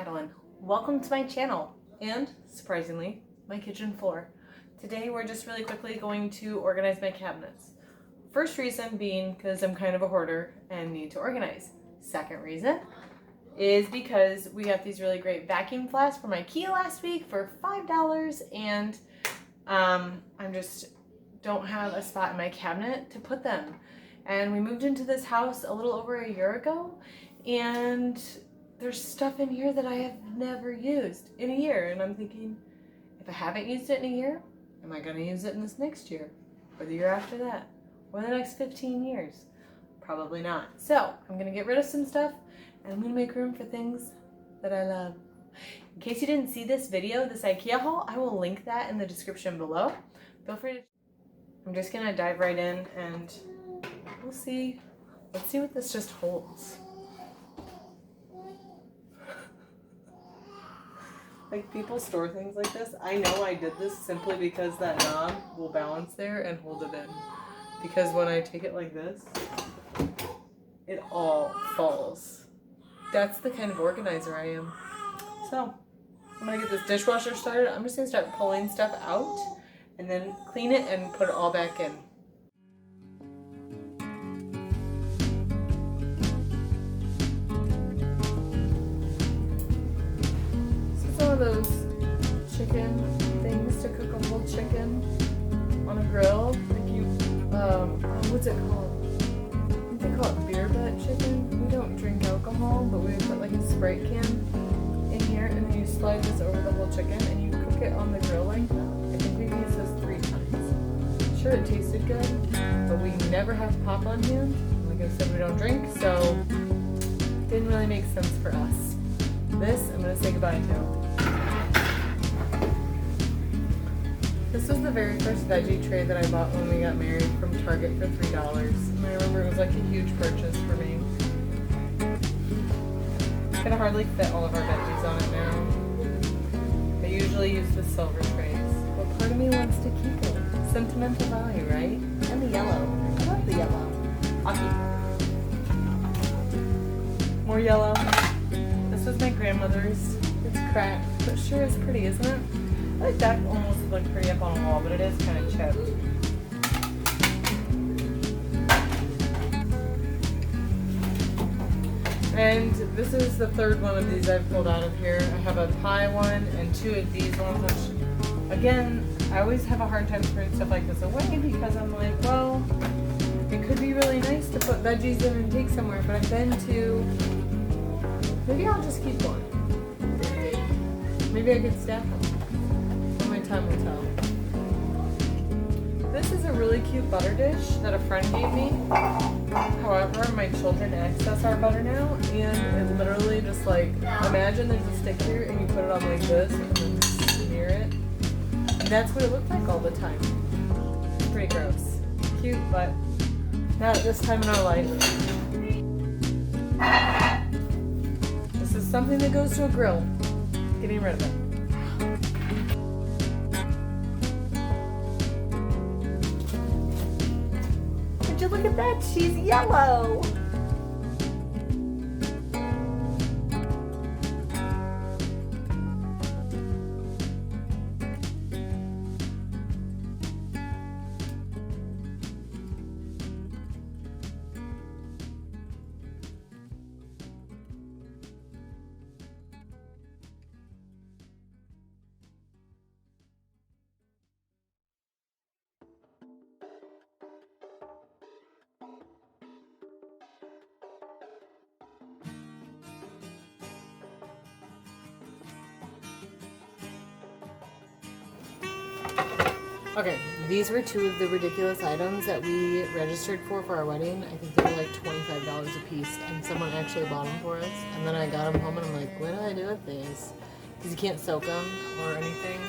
Madeline. Welcome to my channel and, surprisingly, my kitchen floor. Today we're just really quickly going to organize my cabinets. First reason being because I'm kind of a hoarder and need to organize. Second reason is because we got these really great vacuum flasks from IKEA last week for $5 and I just don't have a spot in my cabinet to put them. And we moved into this house a little over a year ago and there's stuff in here that I have never used in a year. And I'm thinking, if I haven't used it in a year, am I going to use it in this next year? Or the year after that? Or the next 15 years? Probably not. So I'm going to get rid of some stuff and I'm going to make room for things that I love. In case you didn't see this video, this IKEA haul, I will link that in the description below. Feel free to... I'm just going to dive right in and we'll see. Let's see what this just holds. Like, people store things like this. I know I did this simply because that knob will balance there and hold it in. Because when I take it like this, it all falls. That's the kind of organizer I am. So, I'm going to get this dishwasher started. I'm just going to start pulling stuff out and then clean it and put it all back in. Those chicken things to cook a whole chicken on a grill. Like you, what's it called? I think they call it beer butt chicken. We don't drink alcohol, but we put like a Sprite can in here and then you slide this over the whole chicken and you cook it on the grill like that. I think we've used this 3 times. Sure, it tasted good, but we never have pop on hand. Like I said, we don't drink, so it didn't really make sense for us. This, I'm going to say goodbye to. This was the very first veggie tray that I bought when we got married from Target for $3. And I remember it was like a huge purchase for me. I can hardly fit all of our veggies on it now. I usually use the silver trays. But part of me wants to keep it. Sentimental value, right? And the yellow. I love the yellow. I'll keep it. More yellow. This was my grandmother's. It's cracked, but sure is pretty, isn't it? I like that almost look pretty up on a wall, but it is kind of chipped. And this is the third one of these I've pulled out of here. I have a pie one and 2 of these ones, which, again, I always have a hard time throwing stuff like this away because I'm like, well, it could be really nice to put veggies in and take somewhere, but I've been to, maybe I'll just keep one. Maybe I could stack them. Time will tell. This is a really cute butter dish that a friend gave me. However, my children access our butter now, and it literally just like, imagine there's a stick here and you put it on like this and then smear it. And that's what it looked like all the time. It's pretty gross. Cute, but not at this time in our life. This is something that goes to a grill. Getting rid of it. Look at that, she's yellow. Okay, these were 2 of the ridiculous items that we registered for our wedding. I think they were like $25 a piece, and someone actually bought them for us. And then I got them home, and I'm like, what do I do with these? Because you can't soak them or anything.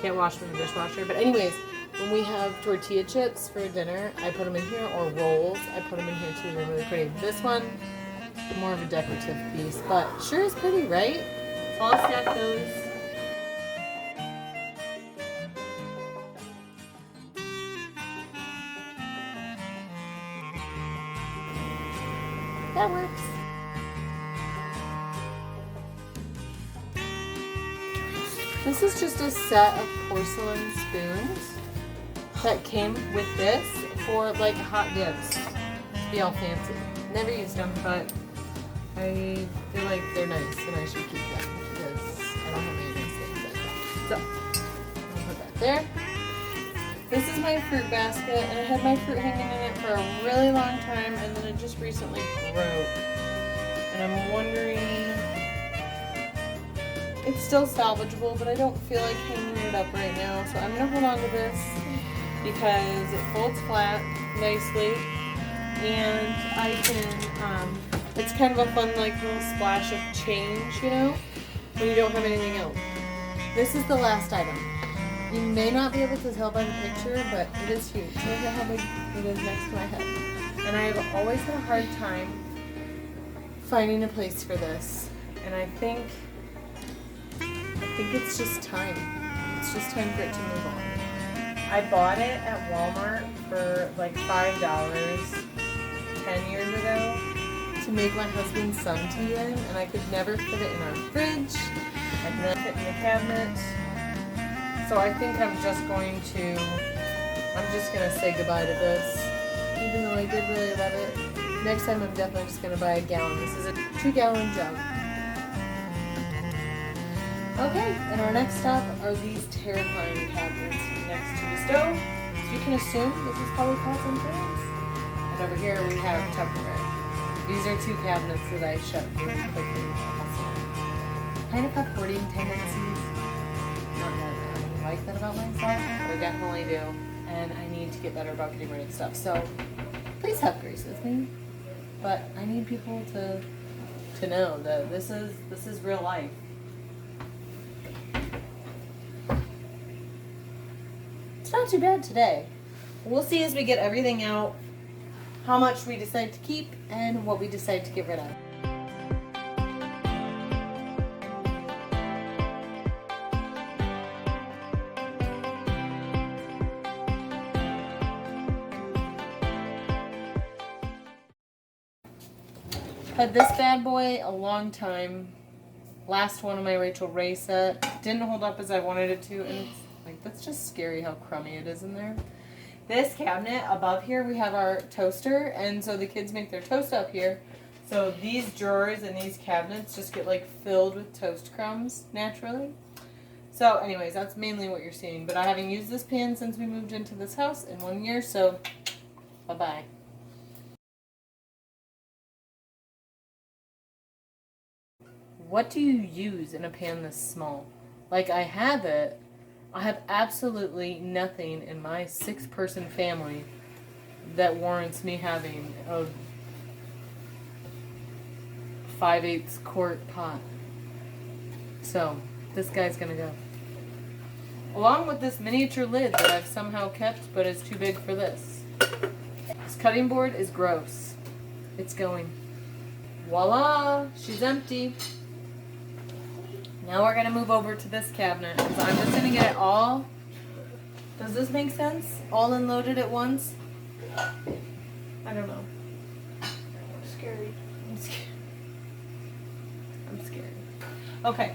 Can't wash them in the dishwasher. But anyways, when we have tortilla chips for dinner, I put them in here, or rolls. I put them in here too. They're really pretty. This one, more of a decorative piece, but sure is pretty, right? So I'll stack those. That works. This is just a set of porcelain spoons that came with this for like hot gifts. Be all fancy. Never used them, but I feel like they're nice and I should keep them because I don't have any nice things like that. So, I'll put that there. This is my fruit basket, and I had my fruit hanging in it for a really long time, and then it just recently broke. And I'm wondering, it's still salvageable, but I don't feel like hanging it up right now, so I'm gonna hold on to this because it folds flat nicely, and I can, it's kind of a fun like little splash of change, you know, when you don't have anything else. This is the last item. You may not be able to tell by the picture, but it is huge. Look at how big it is next to my head. And I have always had a hard time finding a place for this. And I think it's just time. It's just time for it to move on. I bought it at Walmart for like $5 10 years ago to make my husband's sun tea in, and I could never fit it in our fridge. I could never fit it in the cabinet. So I think I'm just going to say goodbye to this, even though I did really love it. Next time I'm definitely just going to buy a gallon. This is a 2-gallon jug. Okay, and our next stop are these terrifying cabinets next to the stove. So you can assume this is probably pots and pans. And over here we have Tupperware. These are 2 cabinets that I shut really quickly. Kind of have hoarding tendencies. Not that I like that about myself, but I definitely do. And I need to get better about getting rid of stuff. So please have grace with me. But I need people to know that this is real life. It's not too bad today. We'll see as we get everything out how much we decide to keep and what we decide to get rid of. Had this bad boy a long time. Last one of my Rachel Ray set. Didn't hold up as I wanted it to, and it's like, that's just scary how crummy it is in there. This cabinet above here, we have our toaster, and so the kids make their toast up here. So these drawers and these cabinets just get like filled with toast crumbs naturally. So anyways, that's mainly what you're seeing. But I haven't used this pan since we moved into this house in 1 year, so bye-bye. What do you use in a pan this small? Like, I have absolutely nothing in my 6-person family that warrants me having a 5/8 quart pot. So, this guy's gonna go. Along with this miniature lid that I've somehow kept, but is too big for this. This cutting board is gross. It's going. Voila! She's empty. Now we're going to move over to this cabinet. So I'm just going to get it all. Does this make sense? All unloaded at once? I don't know. I'm scared. I'm scared. Okay.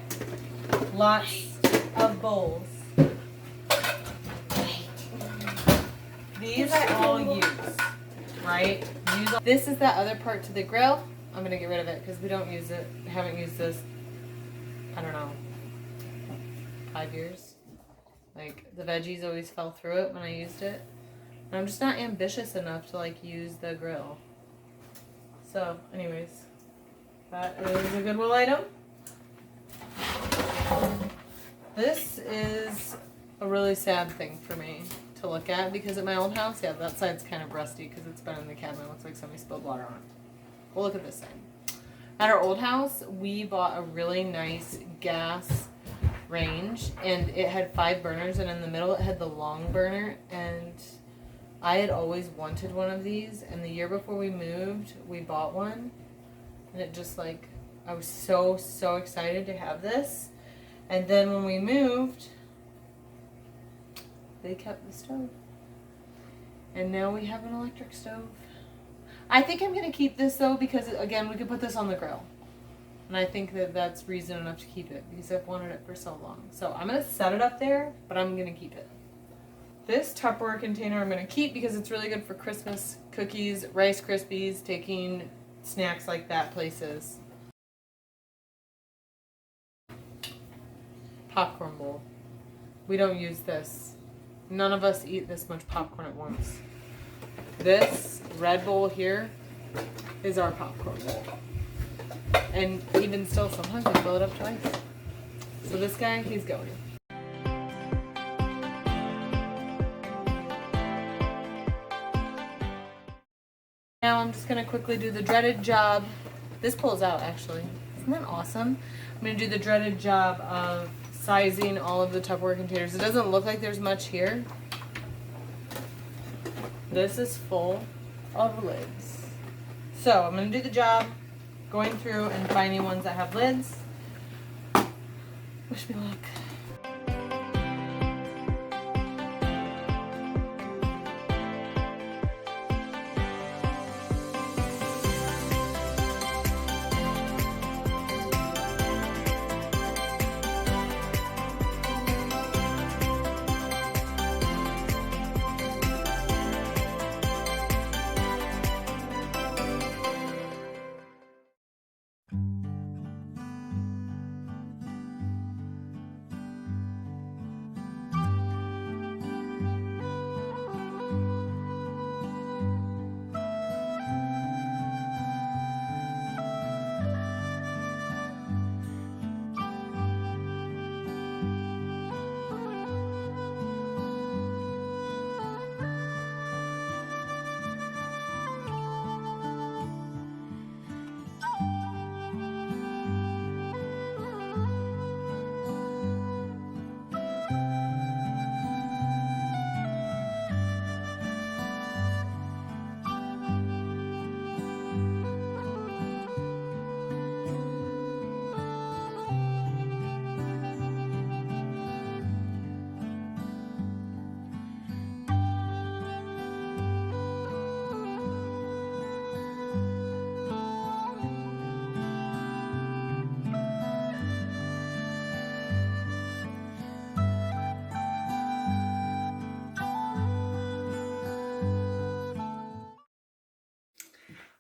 Lots of bowls. These I all use, right? This is that other part to the grill. I'm going to get rid of it because we don't use it. I haven't used this, I don't know, 5 years. Like, the veggies always fell through it when I used it. And I'm just not ambitious enough to, like, use the grill. So, anyways, that is a Goodwill item. This is a really sad thing for me to look at because at my old house, yeah, that side's kind of rusty because it's been in the cabinet. It looks like somebody spilled water on it. We'll look at this side. At our old house, we bought a really nice gas range, and it had 5 burners, and in the middle it had the long burner, and I had always wanted one of these, and the year before we moved, we bought one, and it just, like, I was so excited to have this, and then when we moved, they kept the stove, and now we have an electric stove. I think I'm going to keep this, though, because, again, we could put this on the grill. And I think that that's reason enough to keep it because I've wanted it for so long. So I'm going to set it up there, but I'm going to keep it. This Tupperware container I'm going to keep because it's really good for Christmas cookies, Rice Krispies, taking snacks like that places. Popcorn bowl. We don't use this. None of us eat this much popcorn at once. This red bowl here is our popcorn bowl. And even still, sometimes I fill it up twice. So this guy, he's going. Now I'm just going to quickly do the dreaded job. This pulls out, actually. Isn't that awesome? I'm going to do the dreaded job of sizing all of the Tupperware containers. It doesn't look like there's much here. This is full of lids. So I'm going to do the job going through and finding ones that have lids. Wish me luck.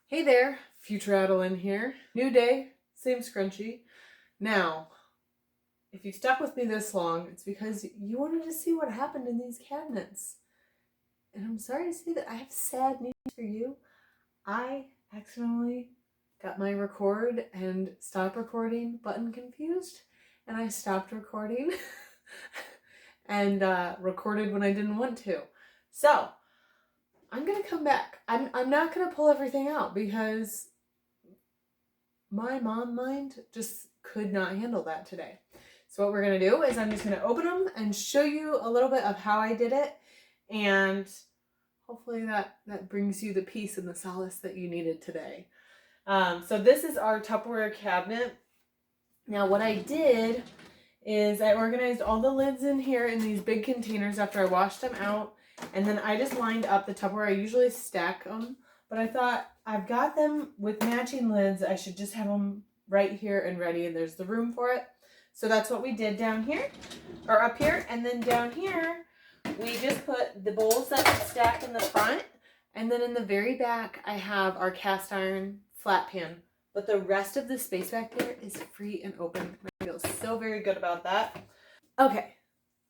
Hey there, Future Adeline here. New day, same scrunchie. Now, if you stuck with me this long, it's because you wanted to see what happened in these cabinets. And I'm sorry to say that I have sad news for you. I accidentally got my record and stop recording button confused, and I stopped recording and recorded when I didn't want to. So, I'm going to come back. I'm not going to pull everything out because my mom mind just could not handle that today. So what we're going to do is I'm just going to open them and show you a little bit of how I did it. And hopefully that brings you the peace and the solace that you needed today. So this is our Tupperware cabinet. Now what I did is I organized all the lids in here in these big containers after I washed them out. And then I just lined up the Tupperware. I usually stack them, but I thought I've got them with matching lids. I should just have them right here and ready, and there's the room for it. So that's what we did down here, or up here. And then down here, we just put the bowls that would stack in the front. And then in the very back, I have our cast iron flat pan. But the rest of the space back there is free and open. I feel so very good about that. Okay,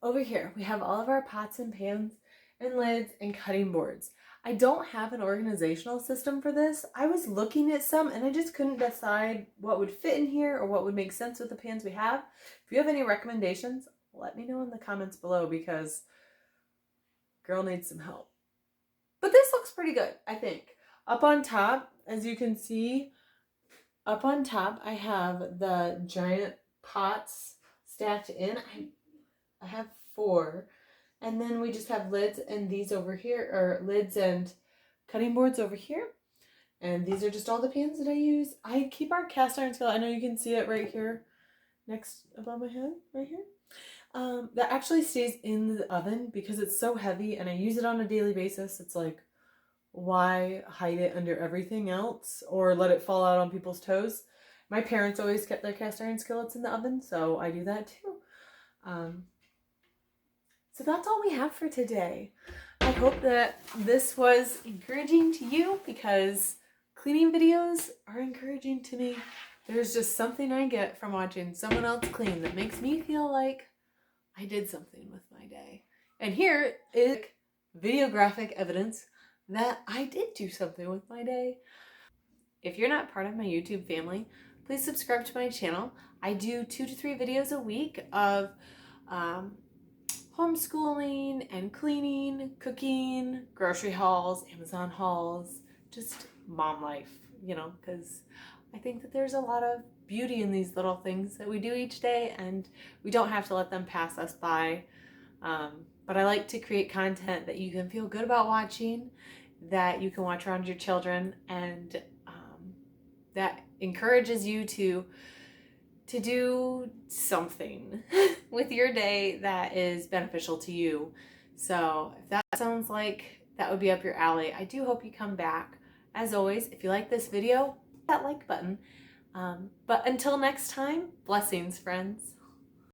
over here, we have all of our pots and pans and lids and cutting boards. I don't have an organizational system for this. I was looking at some and I just couldn't decide what would fit in here or what would make sense with the pans we have. If you have any recommendations, let me know in the comments below because girl needs some help. But this looks pretty good, I think. Up on top, as you can see, up on top I have the giant pots stacked in. I have 4. And then we just have lids and these over here, or lids and cutting boards over here. And these are just all the pans that I use. I keep our cast iron skillet. I know you can see it right here next above my head, right here. That actually stays in the oven because it's so heavy and I use it on a daily basis. It's like, why hide it under everything else or let it fall out on people's toes? My parents always kept their cast iron skillets in the oven, so I do that too. So that's all we have for today. I hope that this was encouraging to you, because cleaning videos are encouraging to me. There's just something I get from watching someone else clean that makes me feel like I did something with my day. And here is videographic evidence that I did do something with my day. If you're not part of my YouTube family, please subscribe to my channel. I do 2 to 3 videos a week of homeschooling and cleaning, cooking, grocery hauls, Amazon hauls, just mom life, you know, because I think that there's a lot of beauty in these little things that we do each day, and we don't have to let them pass us by. But I like to create content that you can feel good about watching, that you can watch around your children, and that encourages you to do something with your day that is beneficial to you. So if that sounds like that would be up your alley, I do hope you come back. As always, if you like this video, hit that like button. But until next time, blessings, friends.